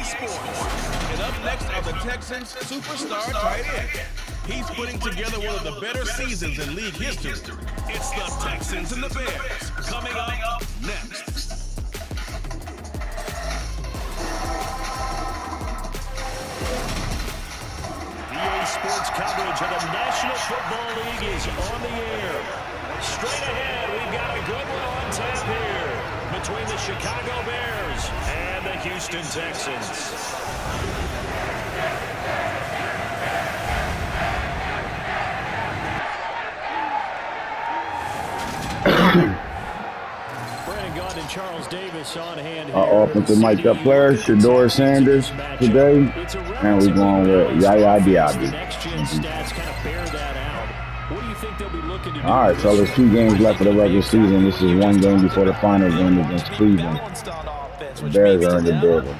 Sports. And up next are the Texans' superstar tight end. He's putting together one of the better seasons in league history. It's the Texans and the Bears coming up next. EA Sports coverage of the National Football League is on the air. Straight ahead, we've got a good one on tap here between the Chicago Bears and the Houston Texans. And Charles Davis on hand here. Our offensive mic'd up player, Shador Sanders today, and we're going with Yaya Diaby. All right, so there's 2 games left of the regular season. This is 1 game before the final game against Cleveland. The Bears are in the building.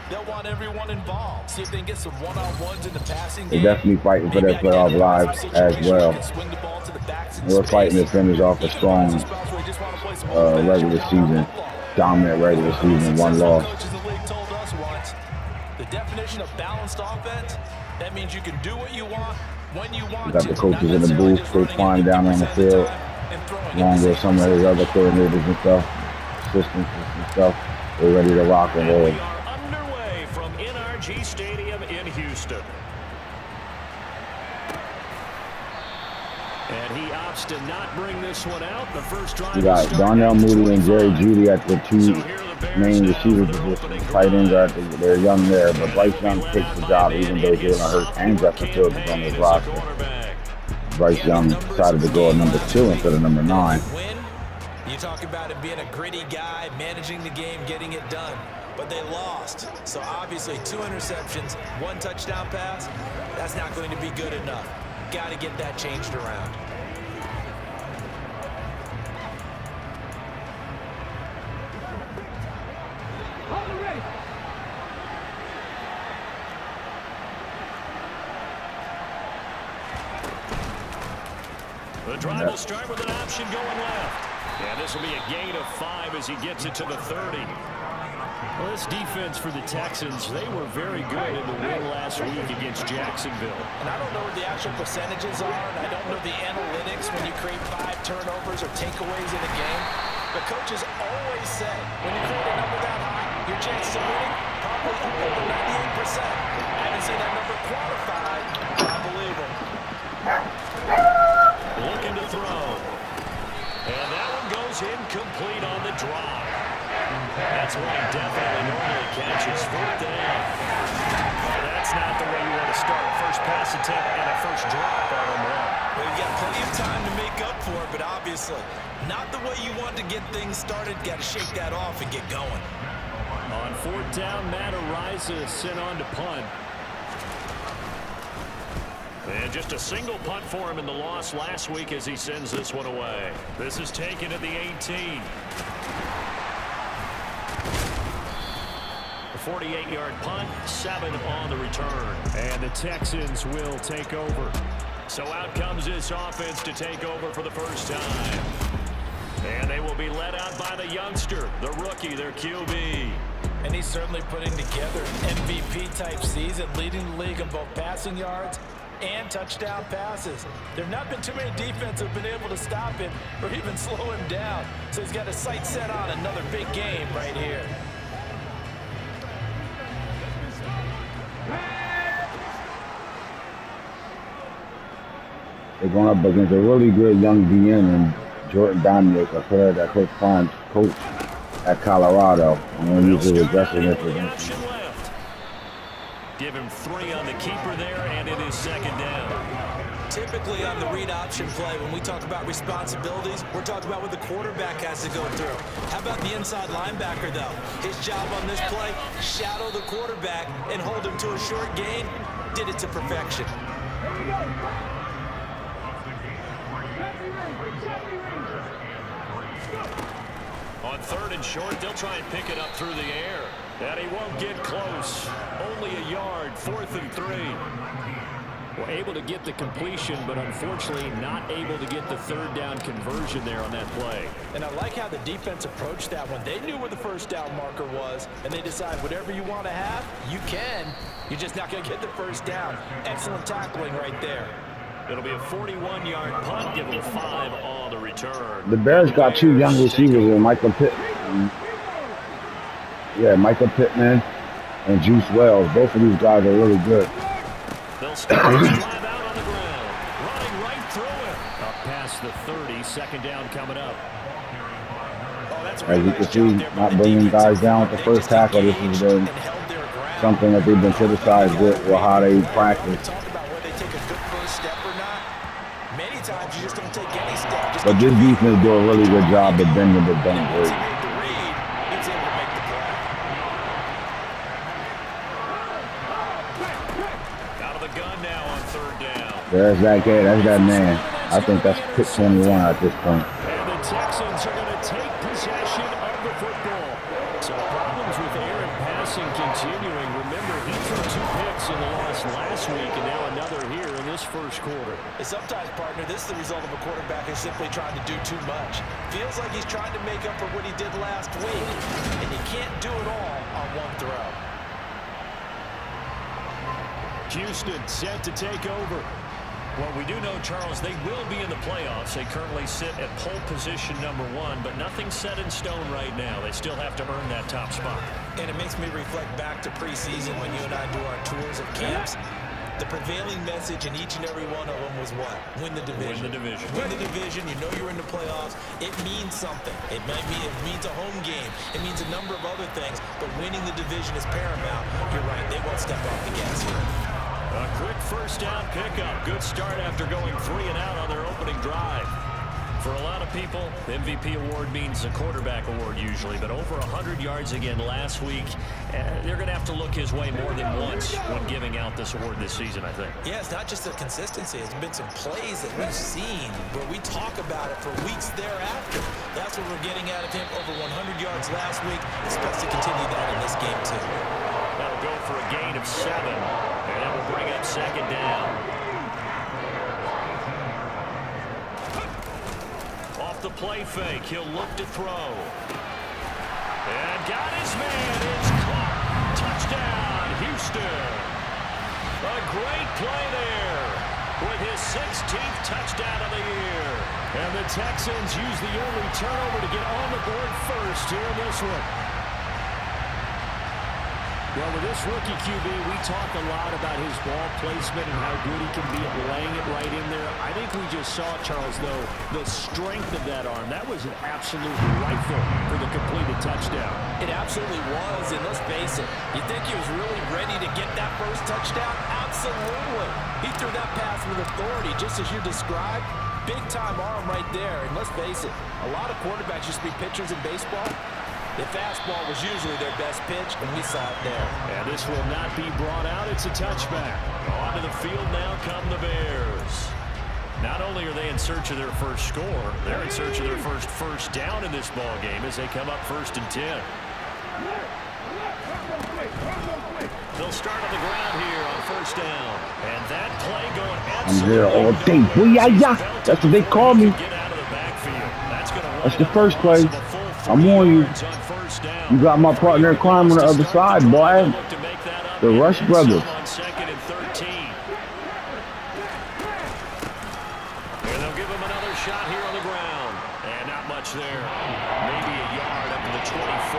They're definitely fighting for their playoff lives as well. We're fighting to finish off a strong regular season. Dominant regular season, 1 loss. The definition of balanced offense, that means you can do what you want when you want. We got the coaches in the booth, they flying down on the field, along with some of his other coordinators and stuff, assistants and stuff. They're ready to rock and roll. We are underway from NRG Stadium in Houston. And he opts to not bring this one out. The first drive. We got Darnell Mooney and Jerry Jeudy at the 2 main receiver positions. Tight ends are they're young there, but Bryce Young takes the job even though Jalen Hurts and Justin Fields is on his roster. Bryce Young decided to go at number 2 instead of number 9. You talk about him being a gritty guy, managing the game, getting it done. But they lost. So obviously 2 interceptions, 1 touchdown pass, that's not going to be good enough. Got to get that changed around. The drive will start with an option going left. And this will be a gain of 5 as he gets it to the 30. Well, this defense for the Texans, they were very good in the win last week against Jacksonville. And I don't know what the actual percentages are, and I don't know the analytics when you create 5 turnovers or takeaways in a game. But coaches always say, when you create a number that high, your chances of winning probably up over 98%. I haven't seen that number quantified. I believe it. Looking to throw. And that one goes incomplete on the drop. That's why he definitely normally catches 4th down. Well, that's not the way you want to start a first pass attempt and a first drop on him. Well, you've got plenty of time to make up for it, but obviously not the way you want to get things started. Got to shake that off and get going. On 4th down, Matt Araiza is sent on to punt. And just a single punt for him in the loss last week as he sends this one away. This is taken at the 18. A 48-yard punt, 7 on the return. And the Texans will take over. So out comes this offense to take over for the first time. And they will be led out by the youngster, the rookie, their QB. And he's certainly putting together an MVP-type season, leading the league in both passing yards and touchdown passes. There have not been too many defenses who have been able to stop him or even slow him down. So he's got his sights set on another big game right here. They're going up against a really good young DN and Jordan Dominic, a player that Coach Pons coached at Colorado. And when he was aggressiveness against him. Give him 3 on the keeper there, and it is 2nd down. Typically on the read option play, when we talk about responsibilities, we're talking about what the quarterback has to go through. How about the inside linebacker, though? His job on this play, shadow the quarterback and hold him to a short gain. Did it to perfection. On 3rd and short, they'll try and pick it up through the air. And he won't get close. Only a yard, 4th and 3. Well, able to get the completion, but unfortunately not able to get the third down conversion there on that play. And I like how the defense approached that one. They knew where the first down marker was, and they decide whatever you want to have, you can. You're just not going to get the first down. Excellent tackling right there. It'll be a 41-yard punt, give them 5 on the return. The Bears got 2 young receivers in Michael Pittman. Yeah, Michael Pittman and Juice Wells. Both of these guys are really good. They'll start this drive out on the ground. Running right through it. Up past the 30, second down coming up. As you can see, not bringing guys down with the first tackle. This has been something that they've been criticized with how they practice. But this defense do a really good job at bending the don't break. There's that guy. That's that man. I think that's pick 21 at this point. And the Texans are going to take possession of the football. So problems with Aaron passing continuing. Remember, he threw 2 picks in the loss last week, and now another here in this first quarter. And sometimes, partner, this is the result of a quarterback who's simply trying to do too much. Feels like he's trying to make up for what he did last week, and you can't do it all on one throw. Houston set to take over. Well, we do know, Charles, they will be in the playoffs. They currently sit at pole position number 1, but nothing's set in stone right now. They still have to earn that top spot. And it makes me reflect back to preseason when you and I do our tours of camps. The prevailing message in each and every one of them was what? Win the division. Win the division. Win the division. You know you're in the playoffs. It means something. It means a home game. It means a number of other things, but winning the division is paramount. You're right. They won't step off the gas here. A quick first down pickup. Good start after going 3 and out on their opening drive. For a lot of people, the MVP award means a quarterback award usually, but over 100 yards again last week. They're going to have to look his way more than once when giving out this award this season, I think. Yeah, it's not just the consistency. It's been some plays that we've seen where we talk about it for weeks thereafter. That's what we're getting out of him. Over 100 yards last week. Expects to continue that in this game, too. That'll go for a gain of 7. And that will bring up second down. Off the play fake, he'll look to throw. And got his man. It's caught. Touchdown, Houston. A great play there with his 16th touchdown of the year. And the Texans use the early turnover to get on the board first here in this one. Well, with this rookie QB, we talk a lot about his ball placement and how good he can be at laying it right in there. I think we just saw, Charles, though, the strength of that arm. That was an absolute rifle for the completed touchdown. It absolutely was, and let's face it, you think he was really ready to get that first touchdown? Absolutely. He threw that pass with authority, just as you described. Big-time arm right there, and let's face it, a lot of quarterbacks used to be pitchers in baseball. The fastball was usually their best pitch, and we saw it there. And this will not be brought out. It's a touchback. Onto the field now come the Bears. Not only are they in search of their first score, they're in search of their first down in this ball game as they come up 1st and 10. They'll start on the ground here on 1st down. And that play going absolutely. I'm here all day. Booyah! That's what they call me. That's the first play. I'm on you. You got my partner in crime on the other side, boy. The Rush brothers. On 2nd and 13. And they'll give him another shot here on the ground. And not much there. Maybe a yard up to the 24.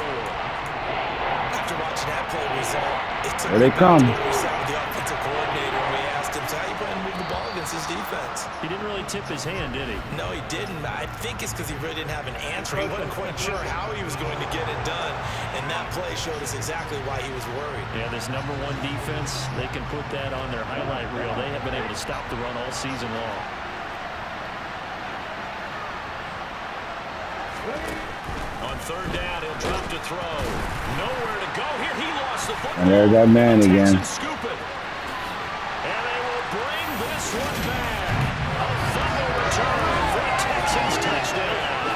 After watching that play result, it took Here they come. We sat with the offensive coordinator and we asked him, so how you plan to move the ball against his defense? He didn't really tip his hand, did he? No, he didn't. I think it's because he really didn't have an answer. He wasn't quite sure how he was going to get it done. And that play showed us exactly why he was worried. Yeah, this number 1 defense, they can put that on their highlight reel. They have been able to stop the run all season long. On 3rd down, he'll drop to throw. Nowhere to go here. He lost the football. And there's that man again. Scoop it. And they will bring this one back. A fumble return for a Texans touchdown.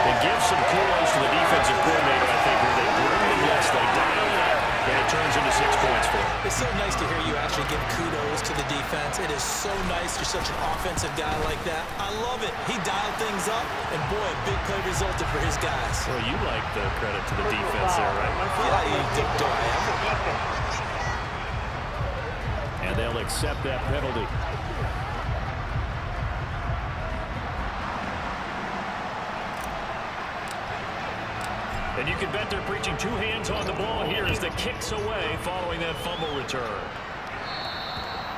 And give some kudos to the defensive coordinator, I think, where they bring the yes, they dial it up. And it turns into 6 points for him. It's so nice to hear you actually give kudos to the defense. It is so nice you're such an offensive guy like that. I love it. He dialed things up, and boy, a big play resulted for his guys. Well, you like the credit to the defense there, right, my friend? Yeah, do I ever? And they'll accept that penalty. And you can bet they're preaching 2 hands on the ball here as the kick's away following that fumble return.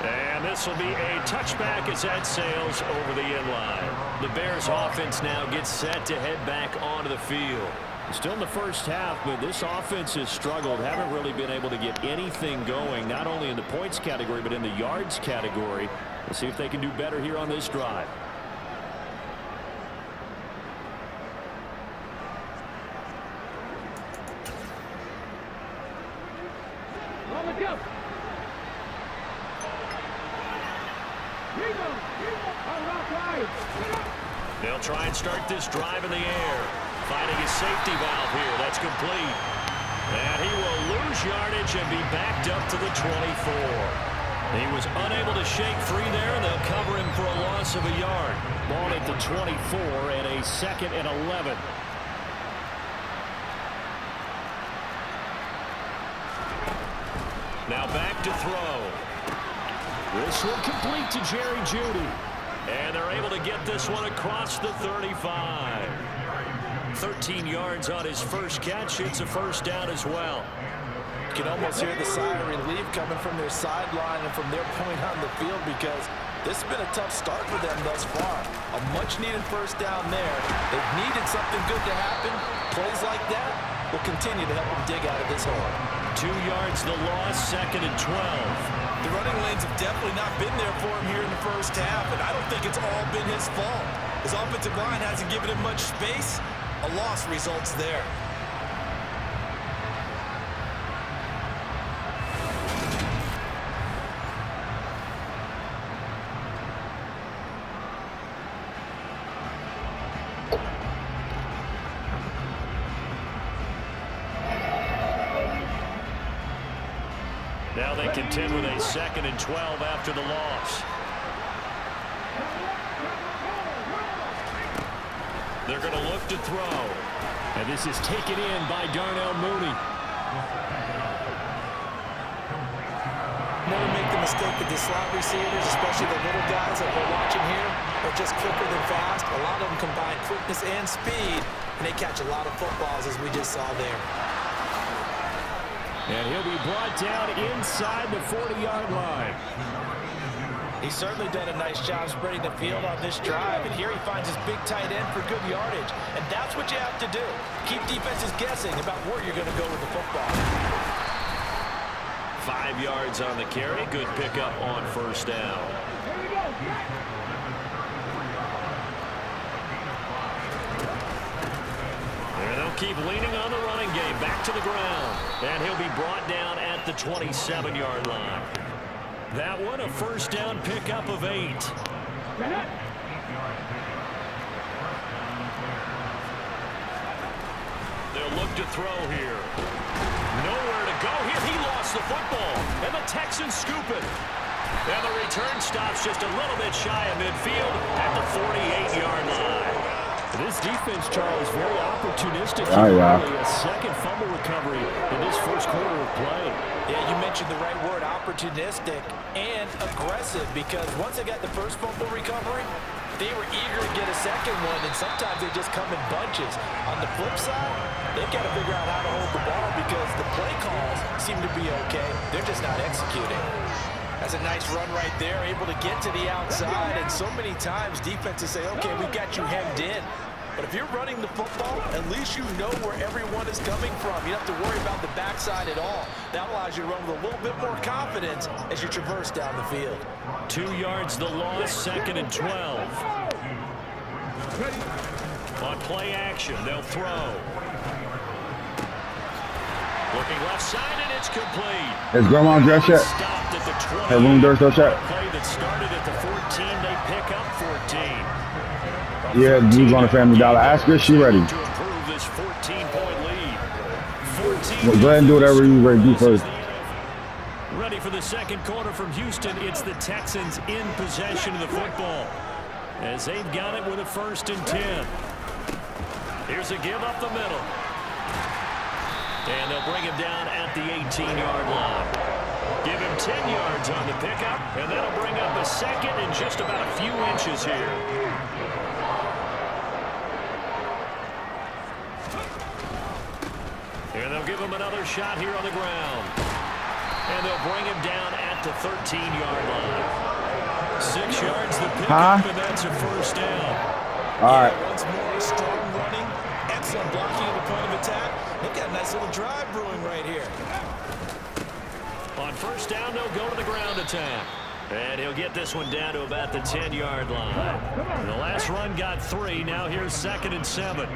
And this will be a touchback as that sails over the end line. The Bears offense now gets set to head back onto the field. Still in the first half, but this offense has struggled. Haven't really been able to get anything going, not only in the points category, but in the yards category. We'll see if they can do better here on this drive. They'll try and start this drive in the air. Finding his safety valve here. That's complete. And he will lose yardage and be backed up to the 24. He was unable to shake free there, and they'll cover him for a loss of a yard. Ball at the 24 and a 2nd and 11. Now back to throw. This one complete to Jerry Jeudy. And they're able to get this one across the 35. 13 yards on his first catch. It's a first down as well. You can almost hear the sigh of relief coming from their sideline and from their point on the field, because this has been a tough start for them thus far. A much-needed first down there. They've needed something good to happen. Plays like that will continue to help them dig out of this hole. 2 yards the loss, 2nd and 12. The running lanes have definitely not been there for him here in the first half, and I don't think it's all been his fault. His offensive line hasn't given him much space. A loss results there. Now they contend with a 2nd and 12 after the loss. They're going to look to throw. And this is taken in by Darnell Mooney. Never make the mistake that the slot receivers, especially the little guys that we're watching here, are just quicker than fast. A lot of them combine quickness and speed, and they catch a lot of footballs, as we just saw there. And he'll be brought down inside the 40-yard line. He's certainly done a nice job spreading the field on this drive, and here he finds his big tight end for good yardage. And that's what you have to do. Keep defenses guessing about where you're going to go with the football. 5 yards on the carry. Good pickup on first down. And they'll keep leaning on the running game. Back to the ground. And he'll be brought down at the 27-yard line. That one, a first down pickup of 8. They'll look to throw here. Nowhere to go here. He lost the football. And the Texans scoop it. And the return stops just a little bit shy of midfield at the 48-yard line. This defense, Charles, very opportunistic. A second fumble recovery in this first quarter of play. Yeah, you mentioned the right word, opportunistic and aggressive, because once they got the first fumble recovery, they were eager to get a second one, and sometimes they just come in bunches. On the flip side, they've got to figure out how to hold the ball, because the play calls seem to be okay. They're just not executing. That's a nice run right there, able to get to the outside, and so many times defenses say, okay, we've got you hemmed in. But if you're running the football, at least you know where everyone is coming from. You don't have to worry about the backside at all. That allows you to run with a little bit more confidence as you traverse down the field. 2 yards the loss, 2nd and 12. On play action, they'll throw. Looking left side, and it's complete. Is Grandma dressed yet? Stopped at the 20. Her room door still shut? Play that started at the 14, they pick up 14. Yeah, he's on a Family Dollar. Ask her if she's ready. To improve this 14-point lead. 14 Well, go ahead and do whatever you're ready to do first. Ready for the second quarter from Houston. It's the Texans in possession of the football as they've got it with a 1st and 10. Here's a give up the middle. And they'll bring him down at the 18-yard line. Give him 10 yards on the pickup, and that'll bring up a 2nd and just about a few inches here. And they'll give him another shot here on the ground. And they'll bring him down at the 13-yard line. 6 yards the pickup, and that's a 1st down. All right. Once more, strong running, excellent blocking at the point of attack. They've got a nice little drive brewing right here. On 1st down, they'll go to the ground attack. And he'll get this one down to about the 10-yard line. The last run got 3. Now here's 2nd and 7.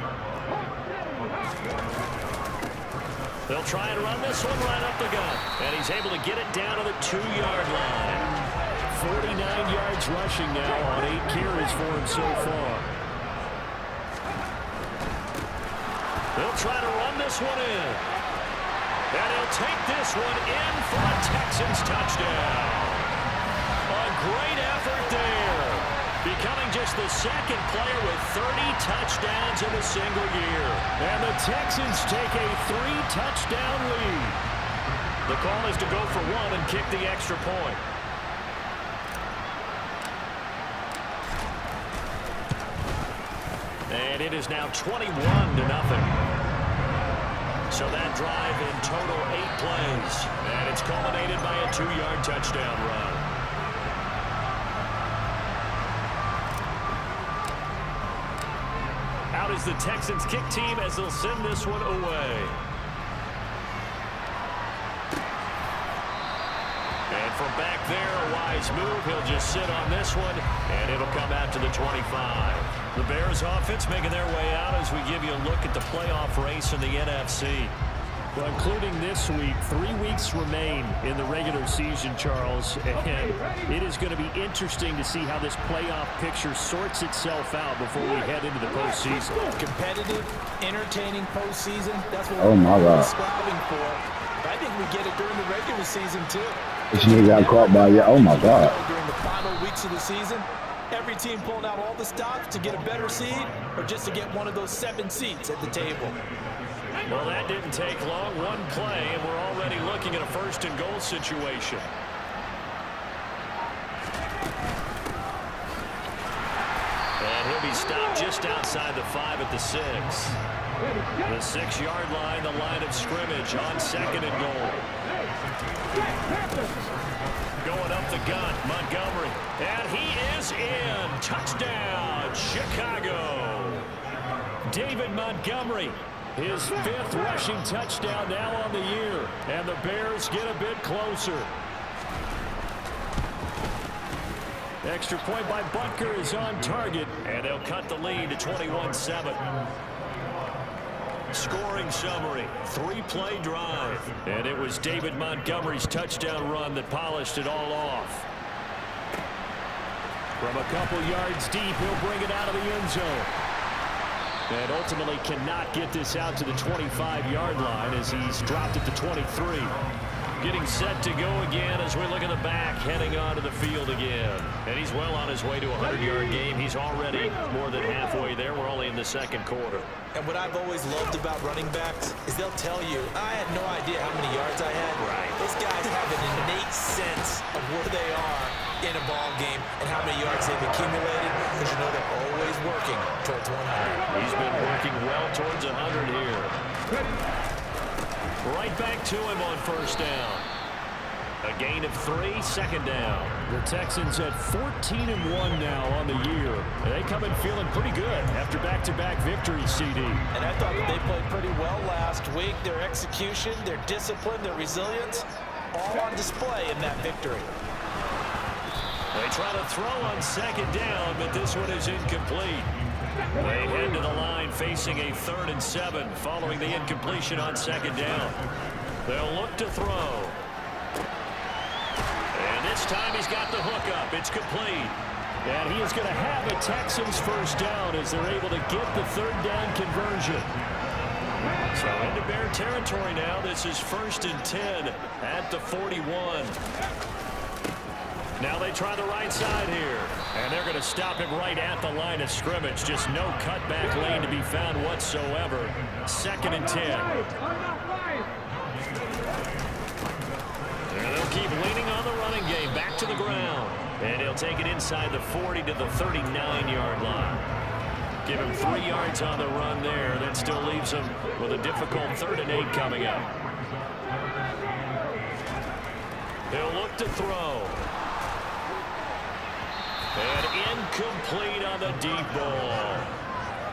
They'll try and run this one right up the gut. And he's able to get it down to the 2-yard line. 49 yards rushing now on 8 carries for him so far. They'll try to run this one in. And he'll take this one in for a Texans touchdown. A great effort there. Becoming just the 2nd player with 30 touchdowns in a single year. And the Texans take a 3-touchdown lead. The call is to go for 1 and kick the extra point. And it is now 21-0. So that drive in total 8 plays. And it's culminated by a 2-yard touchdown run. Out is the Texans kick team as they'll send this one away. And from back there, a wise move. He'll just sit on this one, and it'll come out to the 25. The Bears offense making their way out as we give you a look at the playoff race in the NFC. Well, including this week, 3 weeks remain in the regular season, Charles, and it is going to be interesting to see how this playoff picture sorts itself out before we head into the postseason. Competitive, entertaining postseason, that's what we're striving for. I think we get it during the regular season, too. This nigga got caught by you. Oh, my God. During the final weeks of the season, every team pulling out all the stops to get a better seed or just to get one of those 7 seats at the table. Well, that didn't take long. 1 play, and we're already looking at a 1st and goal situation. And he'll be stopped just outside the 5 at the 6. The 6-yard line, the line of scrimmage on 2nd and goal. Going up the gut, Montgomery. And he is in. Touchdown, Chicago. David Montgomery. His 5th rushing touchdown now on the year. And the Bears get a bit closer. Extra point by Butker is on target. And they'll cut the lead to 21-7. Scoring summary, 3-play drive. And it was David Montgomery's touchdown run that polished it all off. From a couple yards deep, he'll bring it out of the end zone. And ultimately cannot get this out to the 25-yard line as he's dropped it to 23. Getting set to go again as we look at the back, heading onto the field again. And he's well on his way to a 100-yard game. He's already more than halfway there. We're only in the 2nd quarter. And what I've always loved about running backs is they'll tell you, I had no idea how many yards I had. Right. Those guys have an innate sense of where they are in a ball game and how many yards they've accumulated, because you know they're always working towards 100. He's been working well towards 100 here. Right back to him on 1st down. A gain of 3, 2nd down. The Texans at 14-1 now on the year. They come in feeling pretty good after back-to-back victories, CD. And I thought that they played pretty well last week. Their execution, their discipline, their resilience, all on display in that victory. They try to throw on 2nd down, but this one is incomplete. They head to the line facing a 3rd and 7 following the incompletion on 2nd down. They'll look to throw. And this time he's got the hook up. It's complete. And he is going to have a Texans 1st down as they're able to get the 3rd down conversion. So into Bear territory now. This is 1st and 10 at the 41. Now they try the right side here. And they're going to stop him right at the line of scrimmage. Just no cutback lane to be found whatsoever. 2nd and 10. And they'll keep leaning on the running game. Back to the ground. And he'll take it inside the 40 to the 39-yard line. Give him 3 yards on the run there. That still leaves him with a difficult 3rd and 8 coming up. He'll look to throw. And incomplete on the deep ball.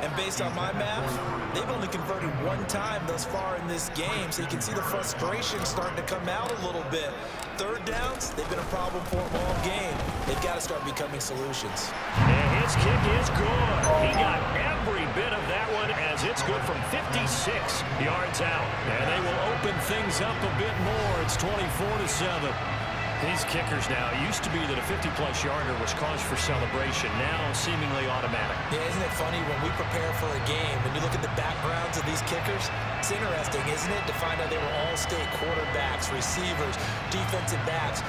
And based on my math, they've only converted 1 time thus far in this game, so you can see the frustration starting to come out a little bit. 3rd downs, they've been a problem for them all game. They've got to start becoming solutions. And his kick is good. He got every bit of that one as it's good from 56 yards out. And they will open things up a bit more. It's 24-7. These kickers now, it used to be that a 50-plus yarder was cause for celebration. Now seemingly automatic. Yeah, isn't it funny when we prepare for a game, when you look at the backgrounds of these kickers, it's interesting, isn't it, to find out they were all-state quarterbacks, receivers, defensive backs,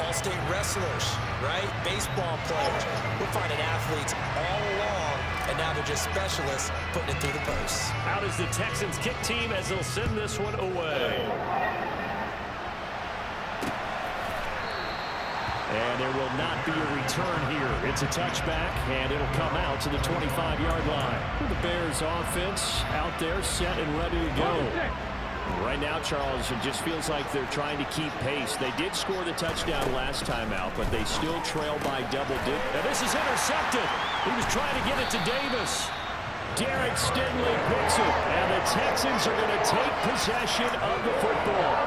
all-state wrestlers, right? Baseball players. We're finding athletes all along, and now they're just specialists putting it through the posts. Out is the Texans kick team as they'll send this one away. And there will not be a return here. It's a touchback, and it'll come out to the 25-yard line. The Bears offense out there set and ready to go. Right now, Charles, it just feels like they're trying to keep pace. They did score the touchdown last time out, but they still trail by double digits. And this is intercepted. He was trying to get it to Davis. Derek Stingley picks it, and the Texans are going to take possession of the football.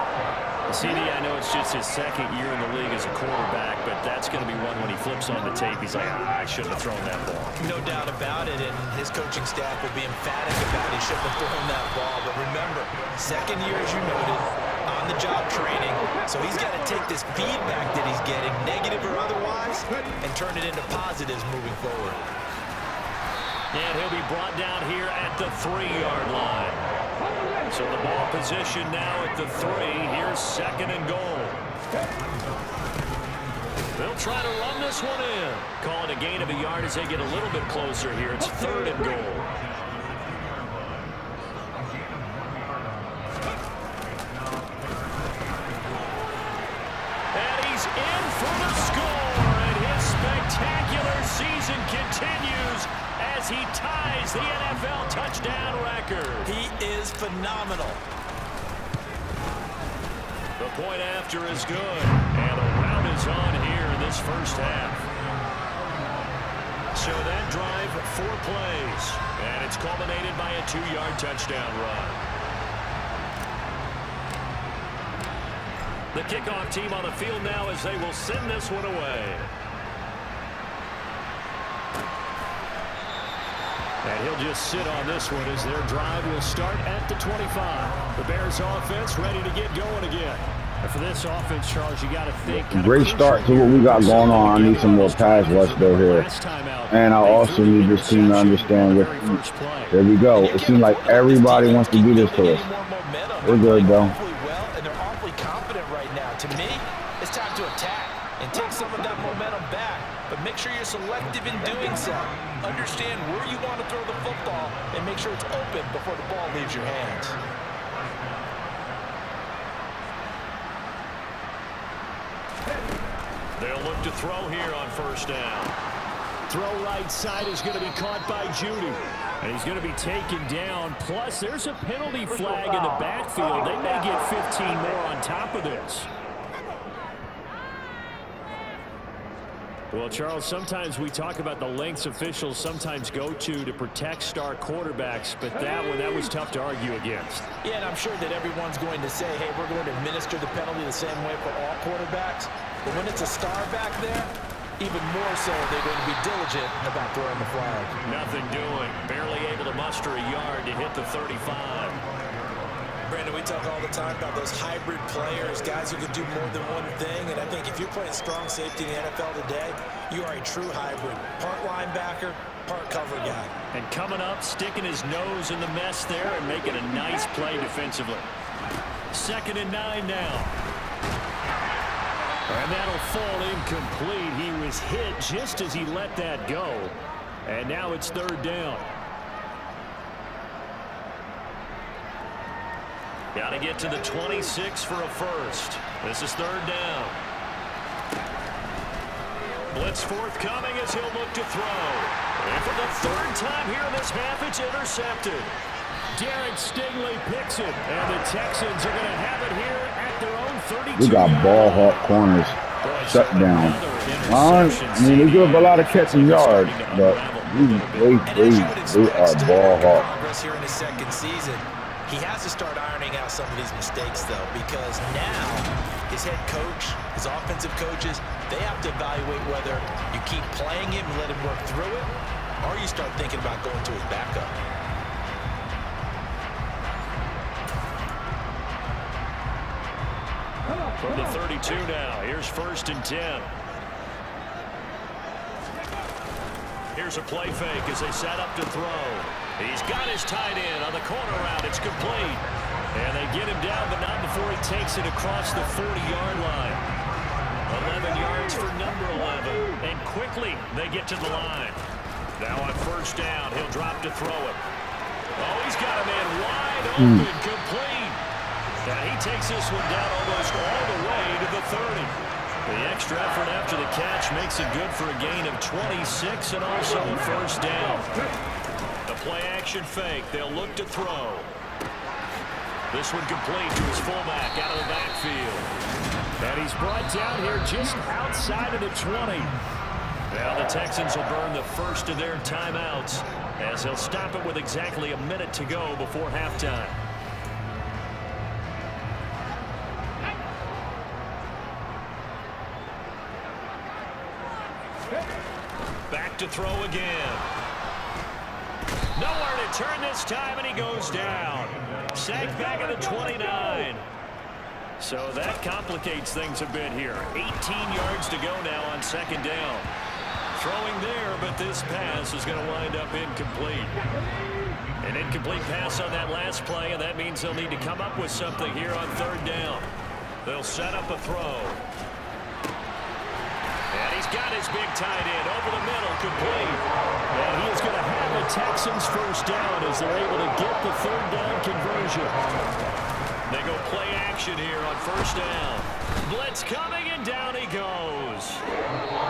CD, I know it's just his 2nd year in the league as a quarterback, but that's going to be one when he flips on the tape. He's like, I shouldn't have thrown that ball. No doubt about it, and his coaching staff will be emphatic about he shouldn't have thrown that ball. But remember, 2nd year, as you noted, on-the-job training, so he's got to take this feedback that he's getting, negative or otherwise, and turn it into positives moving forward. And he'll be brought down here at the 3-yard line. So the ball position now at the 3. Here's 2nd and goal. They'll try to run this one in. Call it a gain of a yard as they get a little bit closer here. It's 3rd and goal. And he's in for the score. And his spectacular season continues as he ties the NFL touchdown record. He is phenomenal. The point after is good, and a rout is on here in this first half. So that drive, 4 plays, and it's culminated by a 2-yard touchdown run. The kickoff team on the field now as they will send this one away. And he'll just sit on this one as their drive will start at the 25. The Bears offense ready to get going again. And for this offense, Charles, you got to think. Great start to what we got going on. I need some more pass rush though here. And I also need this team to understand what. There we go. It seems like everybody wants to do this to us. We're good, though. Well, and they're awfully confident right now. To me, it's time to attack and take some of that momentum back. But make sure you're selective in doing so. Understand where you want to throw the football and make sure it's open before the ball leaves your hands. They'll look to throw here on 1st down. Throw right side is going to be caught by Judy. And he's going to be taken down. Plus, there's a penalty flag in the backfield. They may get 15 more on top of this. Well, Charles, sometimes we talk about the lengths officials sometimes go to protect star quarterbacks, but that one, that was tough to argue against. Yeah, and I'm sure that everyone's going to say, hey, we're going to administer the penalty the same way for all quarterbacks. But when it's a star back there, even more so they're going to be diligent about throwing the flag. Nothing doing. Barely able to muster a yard to hit the 35. Brandon, we talk all the time about those hybrid players, guys who can do more than one thing. And I think if you're playing strong safety in the NFL today, you are a true hybrid. Part linebacker, part cover guy. And coming up, sticking his nose in the mess there and making a nice play defensively. 2nd and 9 now. And that'll fall incomplete. He was hit just as he let that go. And now it's 3rd down. Got to get to the 26 for a first. This is 3rd down. Blitz forthcoming as he'll look to throw. And for the 3rd time here in this half, it's intercepted. Derek Stingley picks it, and the Texans are going to have it here at their own 32. We got ball hawk corners shut down. I mean, they give up a lot of catching yards, but they are ball hawk. Here in his 2nd season, he has to start ironing out some of these mistakes, though, because now his head coach, his offensive coaches, they have to evaluate whether you keep playing him and let him work through it, or you start thinking about going to his backup. From the 32 now, here's 1st and 10. Here's a play fake as they set up to throw. He's got his tight end on the corner route. It's complete. And they get him down, but not before he takes it across the 40-yard line. 11 yards for number 11. And quickly they get to the line. Now on 1st down, he'll drop to throw it. Oh, he's got a man wide open, complete. Now he takes this one down almost all the way to the 30. The extra effort after the catch makes it good for a gain of 26 and also 1st down. The play action fake. They'll look to throw. This one complete to his fullback out of the backfield. And he's brought down here just outside of the 20. Now the Texans will burn the first of their timeouts as they'll stop it with exactly a minute to go before halftime. Back to throw again. Nowhere to turn this time, and he goes down. Sacked back at the 29. So that complicates things a bit here. 18 yards to go now on 2nd down. Throwing there, but this pass is going to wind up incomplete. An incomplete pass on that last play, and that means they'll need to come up with something here on 3rd down. They'll set up a throw. And he's got his big tight end over the middle, complete. And he is going to have the Texans 1st down as they're able to get the 3rd down conversion. They go play action here on 1st down. Blitz coming, and down he goes.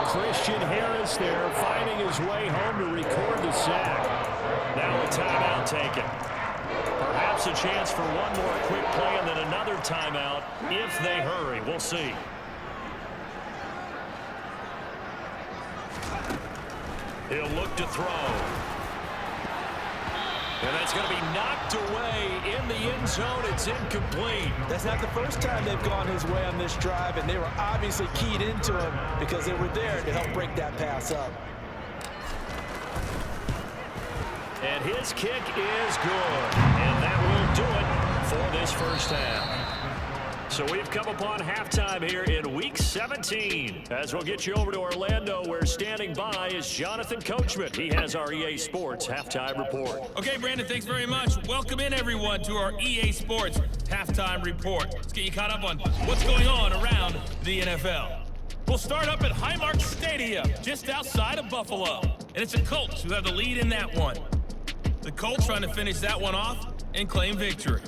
Christian Harris there finding his way home to record the sack. Now a timeout taken. Perhaps a chance for one more quick play and then another timeout if they hurry. We'll see. He'll look to throw. And that's going to be knocked away in the end zone. It's incomplete. That's not the first time they've gone his way on this drive, and they were obviously keyed into him because they were there to help break that pass up. And his kick is good. And that will do it for this 1st half. So we've come upon halftime here in Week 17. As we'll get you over to Orlando, where standing by is Jonathan Coachman. He has our EA Sports Halftime Report. Okay, Brandon, thanks very much. Welcome in, everyone, to our EA Sports Halftime Report. Let's get you caught up on what's going on around the NFL. We'll start up at Highmark Stadium, just outside of Buffalo. And it's the Colts who have the lead in that one. The Colts trying to finish that one off and claim victory.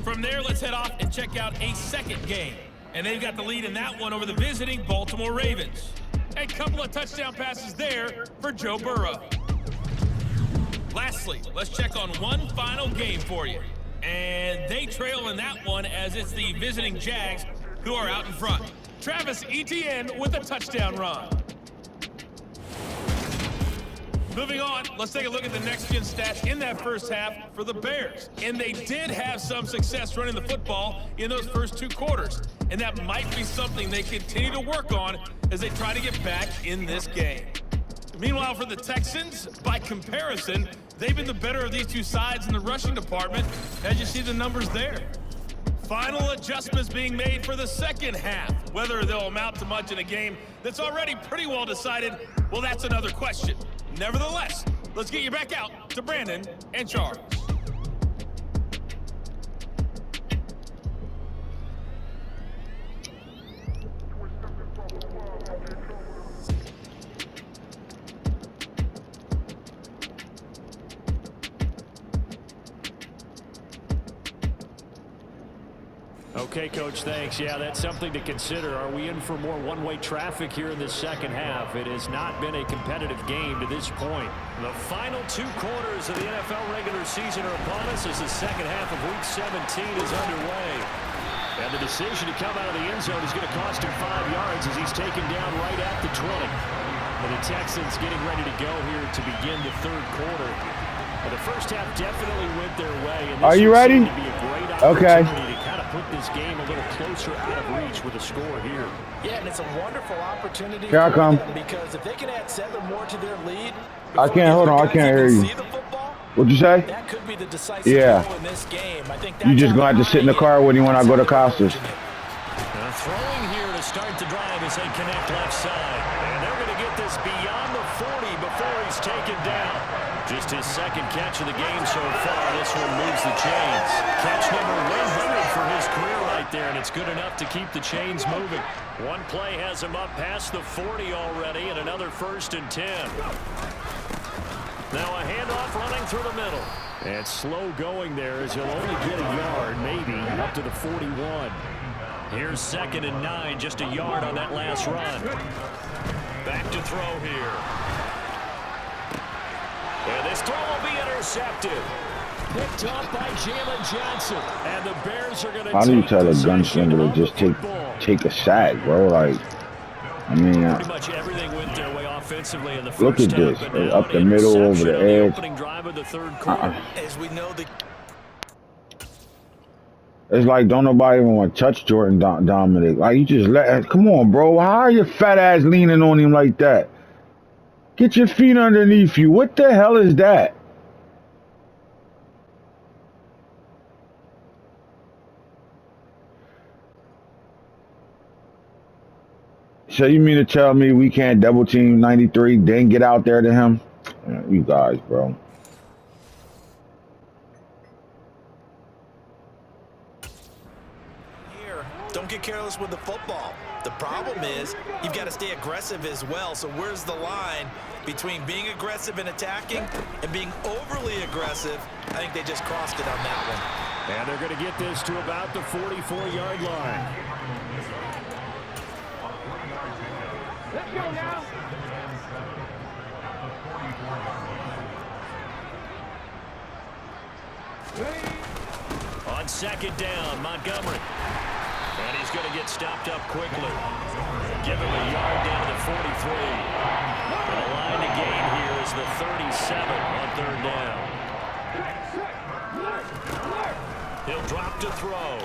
From there, let's head off and check out a second game. And they've got the lead in that one over the visiting Baltimore Ravens. A couple of touchdown passes there for Joe Burrow. Lastly, let's check on one final game for you. And they trail in that one as it's the visiting Jags who are out in front. Travis Etienne with a touchdown run. Moving on, let's take a look at the next-gen stats in that first half for the Bears. And they did have some success running the football in those first 2 quarters. And that might be something they continue to work on as they try to get back in this game. Meanwhile, for the Texans, by comparison, they've been the better of these two sides in the rushing department, as you see the numbers there. Final adjustments being made for the second half. Whether they'll amount to much in a game that's already pretty well decided, well, that's another question. Nevertheless, let's get you back out to Brandon and Charles. Okay, Coach, thanks. Yeah, that's something to consider. Are we in for more one-way traffic here in this second half? It has not been a competitive game to this point. The final 2 quarters of the NFL regular season are upon us as the second half of Week 17 is underway. And the decision to come out of the end zone is going to cost him 5 yards as he's taken down right at the 20. And the Texans getting ready to go here to begin the third quarter. But the first half definitely went their way. And this are you ready? To be a great opportunity to kind of put this game a little closer out of reach with a score here. Yeah, and it's a wonderful opportunity here I come. because if they can add 7 more to their lead. I can't, hold on, I can't hear you. What'd you say? That could be the decisive goal in this game. I think you just going to have to sit in the car when you want to go to Costas. Throwing here to start the drive as they connect left side. And they're going to get this beyond the 40 before he's taken down. Just his second catch of the game so far. This one moves the chains. Catch number 100 for his career right there, and it's good enough to keep the chains moving. One play has him up past the 40 already, and another 1st and 10. Now a handoff running through the middle. And slow going there as he'll only get a yard, maybe, up to the 41. Here's 2nd and 9, just a yard on that last run. Back to throw here. And this throw will be intercepted. Picked up by Jalen Johnson. And the Bears are going to how do you tell a gunslinger to just take a sack, bro? Like, I mean, pretty much everything went their way offensively in the first look at this. Up the middle, over the edge. Drive of the third quarter. As we know, it's like don't nobody even want to touch Jordan Dominic. Like, you just come on, bro. How are your fat ass leaning on him like that? Get your feet underneath you. What the hell is that? So you mean to tell me we can't double team 93, then get out there to him? You guys, bro. Don't get careless with the football. The problem is you've got to stay aggressive as well. So where's the line between being aggressive and attacking and being overly aggressive? I think they just crossed it on that one. And they're going to get this to about the 44-yard line. Let's go now. On 2nd down, Montgomery. And he's going to get stopped up quickly. Give him a yard down to the 43. And the line to gain here is the 37 on 3rd down. He'll drop to throw.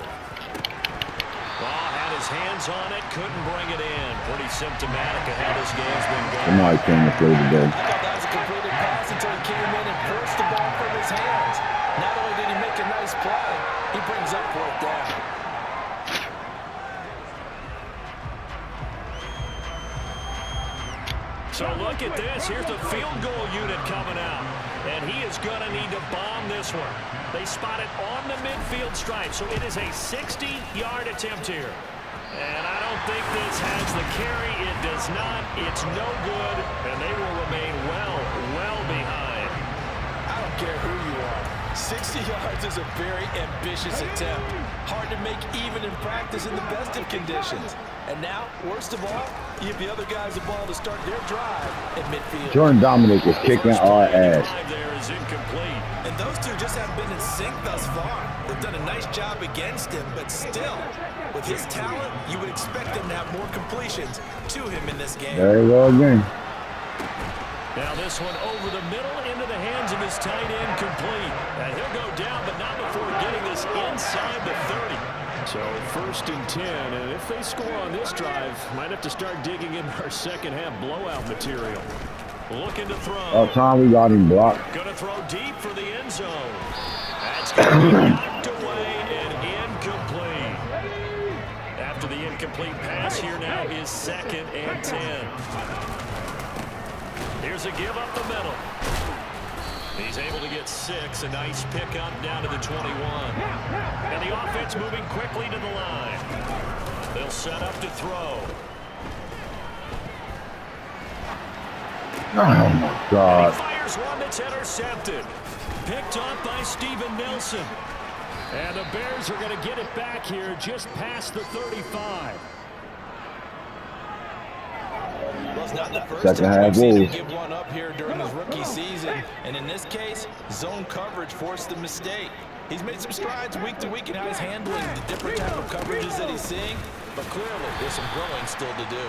Well, had his hands on it, couldn't bring it in. Pretty symptomatic of how this game's been going. Somebody came to play today. I thought that was a completed pass until he came in and forced the ball from his hands. Not only did he make a nice play, he brings up fourth down. So look at this. Here's the field goal unit coming out. And he is going to need to bomb this one. They spot it on the midfield stripe. So it is a 60-yard attempt here. And I don't think this has the carry. It does not. It's no good. And they will remain well behind. I don't care who you are. 60 yards is a very ambitious attempt. Hard to make even in practice in the best of conditions. And now, worst of all, you give the other guys the ball to start their drive at midfield. Jordan Dominic is kicking our ass. There is incomplete. And those two just haven't been in sync thus far. They've done a nice job against him, but still, with his talent, you would expect him to have more completions to him in this game. There you go again. Now this one over the middle into the hands of his tight end, complete. And he'll go down, but not before getting this inside the 30. So 1st and 10, and if they score on this drive, might have to start digging in our second half blowout material. Looking to throw. About time we got him blocked. Going to throw deep for the end zone. That's going to be knocked away and incomplete. After the incomplete pass, here now is 2nd and 10. Here's a give up the middle. He's able to get 6. A nice pickup down to the 21. And the offense moving quickly to the line. They'll set up to throw. Oh, my God. And he fires one that's intercepted. Picked off by Steven Nelson. And the Bears are going to get it back here just past the 35. Well, it's not the first time we've seen him give one up here during his rookie season. And in this case, zone coverage forced the mistake. He's made some strides week to week in how he's handling the different type of coverages that he's seeing. But clearly, there's some growing still to do.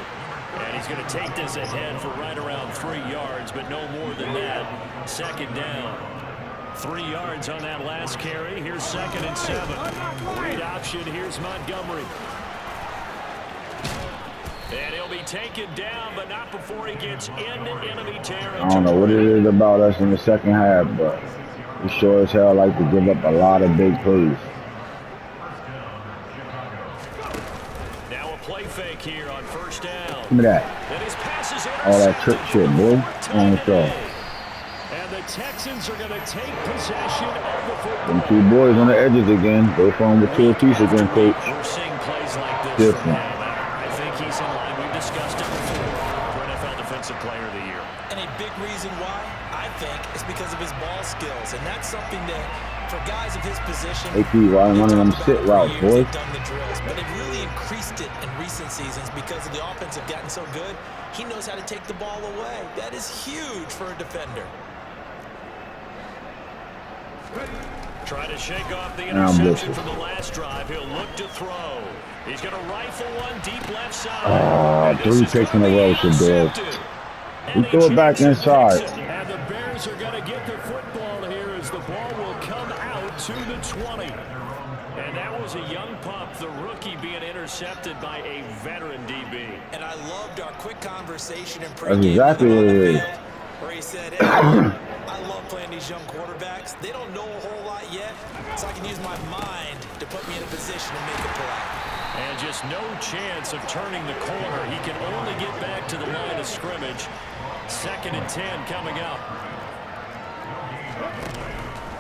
And he's going to take this ahead for right around 3 yards, but no more than that. 2nd down. 3 yards on that last carry. Here's 2nd and 7. Read option. Here's Montgomery. And he'll be taken down, but not before he gets into enemy territory. I don't know what it is about us in the second half, but we sure as hell like to give up a lot of big plays. Now a play fake here on 1st down. Give me that. All that trick shit, boy. On the throw. And the Texans are going to take possession of the football. Them 2 boys on the edges again. Go for them with 2 apiece again, coach. We're seeing plays like this from him. I think he's in line. We've discussed it before for NFL Defensive Player of the Year. And a big reason why, I think, is because of his ball skills. And that's something that, for guys of his position, AP, one of them sit routes, boy. Done the drills, but they've really increased it in recent seasons because of the offense have gotten so good. He knows how to take the ball away. That is huge for a defender. Try to shake off the interception from the last drive. He'll look to throw. He's going to rifle one deep left side. 3 picks in a row, should do. We throw it back inside. And the Bears are going to get the football here as the ball will come out to the 20. And that was a young pup, the rookie being intercepted by a veteran DB. And I loved our quick conversation in pregame. That's exactly what it is. Where he said, hey, I love playing these young quarterbacks. They don't know a whole lot yet, so I can use my mind to put me in a position to make a play. And just no chance of turning the corner. He can only get back to the line of scrimmage. 2nd and 10 coming up.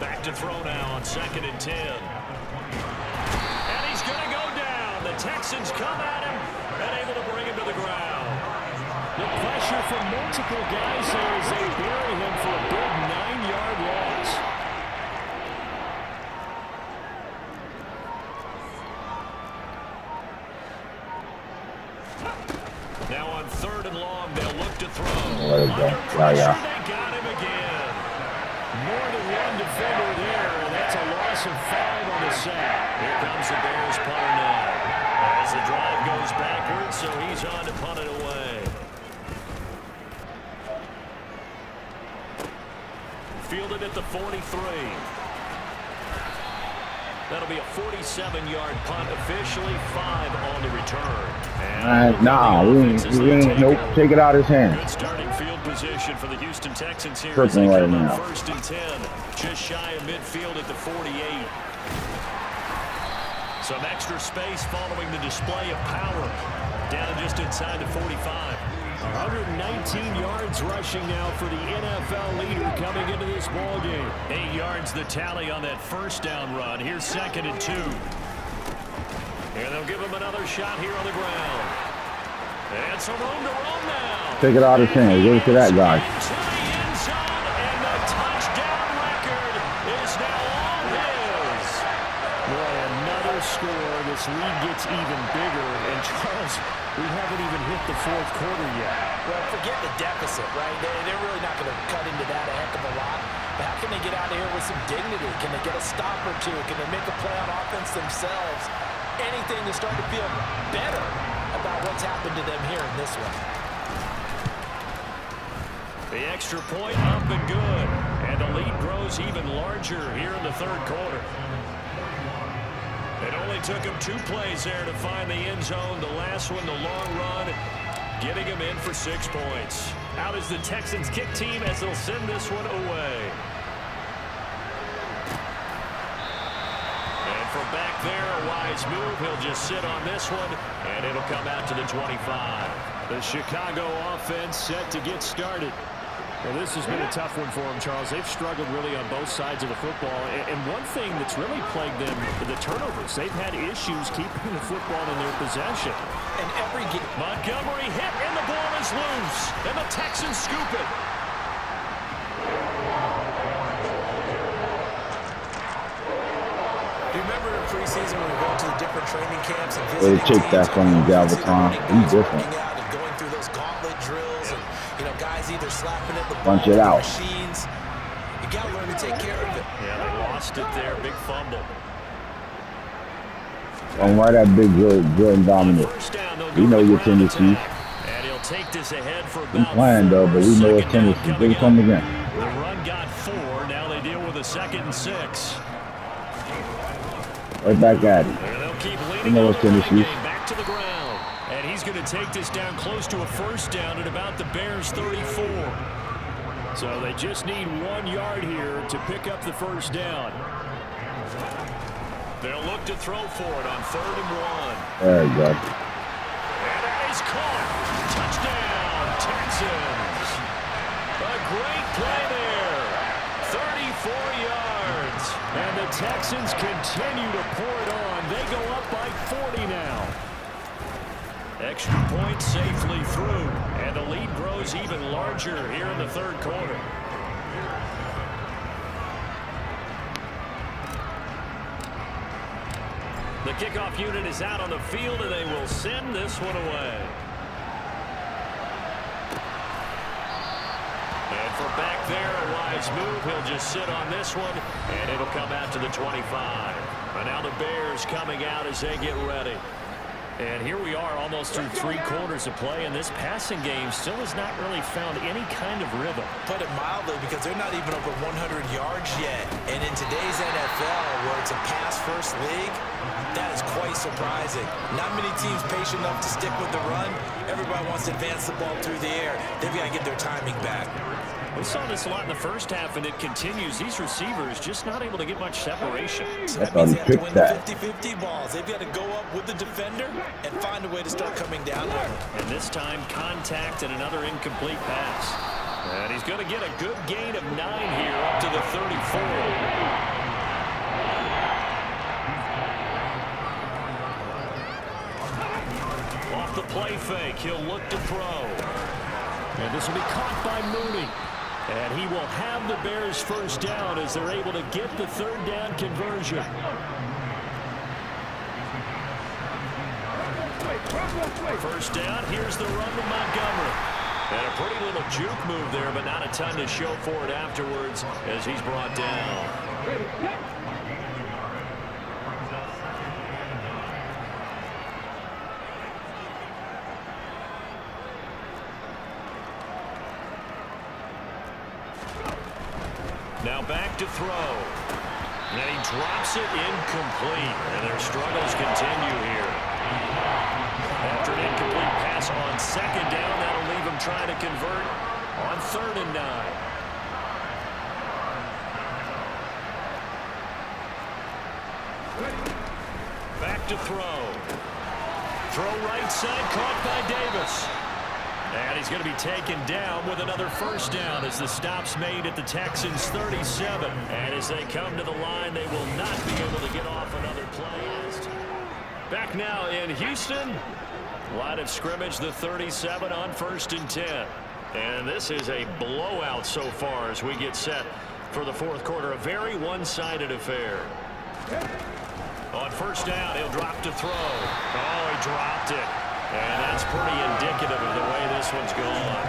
Back to throw now on 2nd and 10. And he's going to go down. The Texans come at him and able to bring him to the ground. The pressure from multiple guys there as they bury him for a big 9-yard loss. Now on 3rd and long, they'll look to throw. Let it go. Yeah. They got him again. More than one defender there, and that's a loss of 5 on the sack. Here comes the Bears punter now. As the drive goes backwards, so he's on to punt it away. Fielded at the 43. That'll be a 47-yard punt, officially 5 on the return. Nah, we ain't, nope, take it out of his hand. Good starting field position for the Houston Texans here. Tripping right now. 1st and 10, just shy of midfield at the 48. Some extra space following the display of power. Down just inside the 45. 119 yards rushing now for the NFL leader coming into this ball game. 8 yards the tally on that 1st down run. Here's 2nd and 2. And they'll give him another shot here on the ground. And some room to run now. Take it out of his hand. Give it to that guy. Into the end zone, and the touchdown record is now all his. Boy, another score. This lead gets even bigger. And Charles, we haven't even hit the 4th quarter yet. Well, forget the deficit, right? They're really not going to cut into that a heck of a lot. But how can they get out of here with some dignity? Can they get a stop or two? Can they make a play on offense themselves? Anything to start to feel better about what's happened to them here in this one. The extra point up and good. And the lead grows even larger here in the 3rd quarter. It only took him 2 plays there to find the end zone. The last one, the long run, getting him in for 6 points. Out is the Texans kick team as they'll send this one away. And from back there, a wise move. He'll just sit on this one, and it'll come out to the 25. The Chicago offense set to get started. Well, this has been a tough one for them, Charles. They've struggled really on both sides of the football. And one thing that's really plagued them, the turnovers. They've had issues keeping the football in their possession. And every game, Montgomery hit, and the ball is loose. And the Texans scoop it. do you remember in preseason when we went to the different training camps and They visiting take that teams, from Galvatron. He's different. working out and going through those gauntlet drills and, you know, guys either slapping at the Punch ball it with out. machines. You got to learn to take care of it. Yeah, they lost it there. Big fumble. Don't wear that big Jordan Dominic. First down, they'll We go know to the your ground tendencies. attack. And he'll take this ahead for Been about playing though, but we know his Second down tendencies. coming They come up. again. The run got 4. Now they deal with a 2nd and 6. Right back at it. And they'll keep We leading know on his the running tendencies. game back to the ground. And he's going to take this down close to a first down at about the Bears' 34. So they just need 1 yard here to pick up the first down. They'll look to throw for it on 3rd and 1. There you go. And that is caught. Touchdown, Texans. A great play there. 34 yards. And the Texans continue to pour it on. They go up by 40 now. Extra point safely through. And the lead grows even larger here in the 3rd quarter. The kickoff unit is out on the field, and they will send this one away. And from back there, a wise move. He'll just sit on this one, and it'll come out to the 25. And now the Bears coming out as they get ready. And here we are almost through 3 quarters of play, and this passing game still has not really found any kind of rhythm. Put it mildly, because they're not even over 100 yards yet. And in today's NFL, where it's a pass-first league, that is quite surprising. Not many teams patient enough to stick with the run. Everybody wants to advance the ball through the air. They've got to get their timing back. We saw this a lot in the first half, and it continues. These receivers just not able to get much separation. So I that thought means he they have to picked win that. the 50-50 balls. They've got to go up with the defender and find a way to start coming down on him. And this time, contact and another incomplete pass. And he's going to get a good gain of 9 here up to the 34. Off the play fake, he'll look to throw. And this will be caught by Mooney. And he will have the Bears first down as they're able to get the 3rd down conversion. First down, here's the run to Montgomery. And a pretty little juke move there, but not a ton to show for it afterwards as he's brought down. Now back to throw. And he drops it incomplete. And their struggles continue here. After an incomplete pass on 2nd down, that'll leave him trying to convert on 3rd and 9. Back to throw. Throw right side, caught by Davis. And he's going to be taken down with another first down as the stop's made at the Texans' 37. And as they come to the line, they will not be able to get off another play. Back now in Houston. Line of scrimmage, the 37 on 1st and 10. And this is a blowout so far as we get set for the 4th quarter. A very one-sided affair. On 1st down, he'll drop to throw. Oh, he dropped it. And that's pretty indicative of the way this one's gone.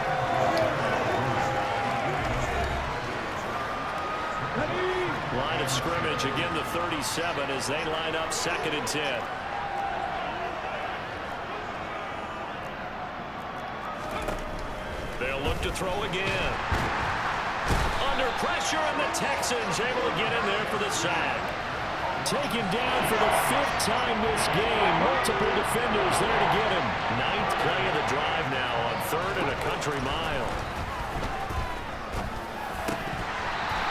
Line of scrimmage, again the 37 as they line up 2nd and 10. They'll look to throw again. Under pressure, and the Texans able to get in there for the sack. Taken down for the 5th time this game. Multiple defenders there to get him. 9th play of the drive now on 3rd and a country mile.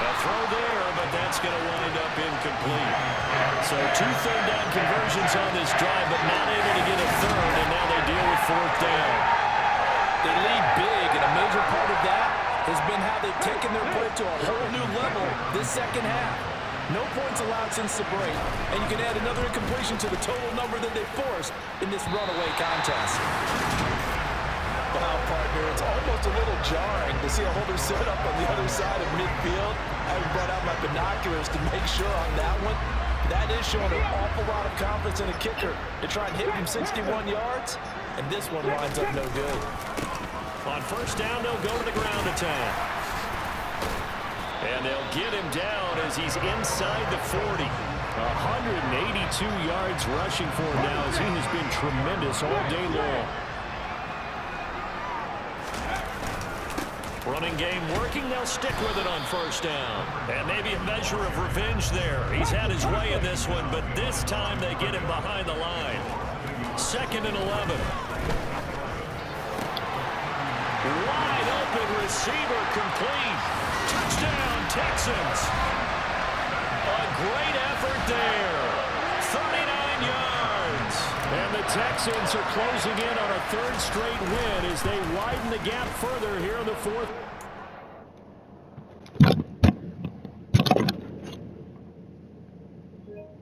A throw there, but that's going to wind up incomplete. So 2 third down conversions on this drive, but not able to get a 3rd, and now they deal with 4th down. They lead big, and a major part of that has been how they've taken their play to a whole new level this second half. No points allowed since the break, and you can add another incompletion to the total number that they forced in this runaway contest. Wow, partner, it's almost a little jarring to see a holder set up on the other side of midfield. I brought out my binoculars to make sure on that one. That is showing an awful lot of confidence in a kicker to try and hit from 61 yards, and this one winds up no good. On 1st down, they'll go to the ground attack. And they'll get him down as he's inside the 40. 182 yards rushing for him now as he has been tremendous all day long. Running game working. They'll stick with it on 1st down. And maybe a measure of revenge there. He's had his way in this one, but this time they get him behind the line. 2nd and 11. Wide open receiver complete. Touchdown, Texans. A great effort there. 39 yards. And the Texans are closing in on a 3rd straight win as they widen the gap further here in the 4th.